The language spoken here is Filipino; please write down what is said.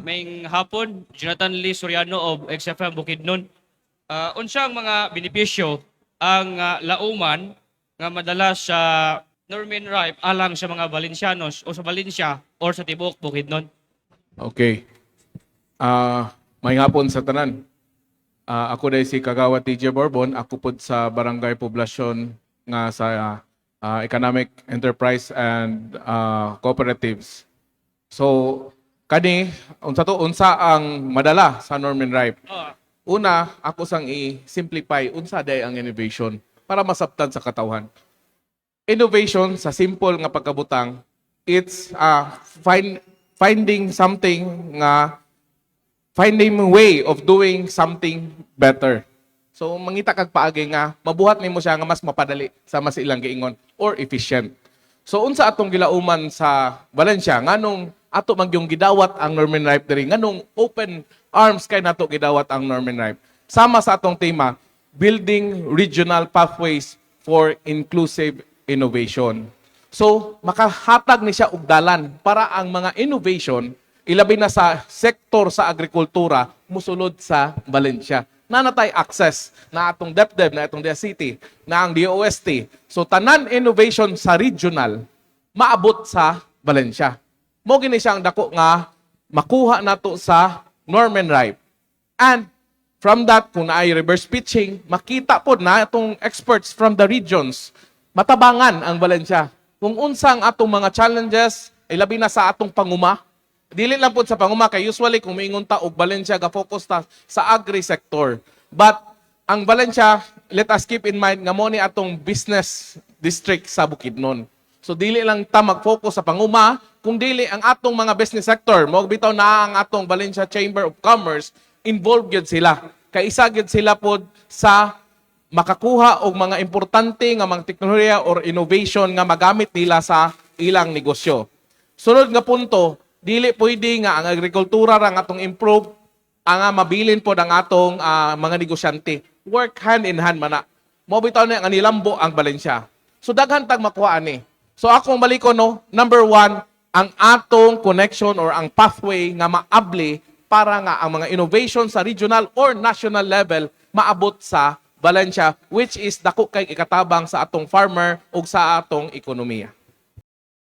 Maing hapon, Jonathan Lee Soriano of XFM Bukidnon. Unsang mga benepisyo ang lauman nga madalas sa Norman Ripe alang sa mga Valencianos o sa Valencia or sa tibuok Bukidnon? Okay. May hapon sa tanan. Ako dahil si Kagawad TJ Borbon. Ako po sa Barangay Poblasyon nga sa Economic Enterprise and Cooperatives. So, kani, unsa ang madala sa Norman Ripe? Una, ako sang i-simplify unsa day ang innovation para masabtan sa katawhan. Innovation sa simple nga pagkabutang, it's finding way of doing something better. So mangita kag paagi nga mabuhat nimo siya nga mas mapadali sa mas ilang giingon or efficient. So unsa atong gilauman sa Valencia nganong ato magyong gidawat ang Norman Ripe diri nganong open arms kay nato gidawat ang Norman Ripe. Sama sa atong tema, building regional pathways for inclusive innovation. So makahatag ni siya og dalan para ang mga innovation ilabi na sa sektor sa agrikultura musulod sa Valencia. Na natay access na atong DepDev, na atong DSCT, na ang DOST. So tanan innovation sa regional maabot sa Valencia. Mo gini siyang dako nga makuha nato sa Norman Ripe. And from that, kung naay reverse pitching, makita po na itong experts from the regions, matabangan ang Valencia. Kung unsang atong mga challenges, ilabi na sa atong panguma, dili lang po sa panguma, kay usually kung maingon ta og Valencia, ga-focus ta sa agri-sector. But ang Valencia, let us keep in mind nga mo ni atong business district sa Bukidnon. So dili lang ta mag-focus sa panguma, kung dili ang atong mga business sector, mo bitaw na ang atong Valencia Chamber of Commerce, involved gyud sila. Kaisa gyud sila pod sa makakuha og mga importante nga mga teknolohiya or innovation nga magamit nila sa ilang negosyo. Sunod nga punto, dili pwede nga ang agrikultura ra nga atong improve, ang mabilin pod ang atong mga negosyante. Work hand in hand man na. Mo bitaw na nga nilambo ang Valencia. So daghan tag makuha ani. So akong balikon no, number one, ang atong connection or ang pathway nga maabli para nga ang mga innovation sa regional or national level maabot sa Valencia, which is dako kay ikatabang sa atong farmer ug sa atong ekonomiya.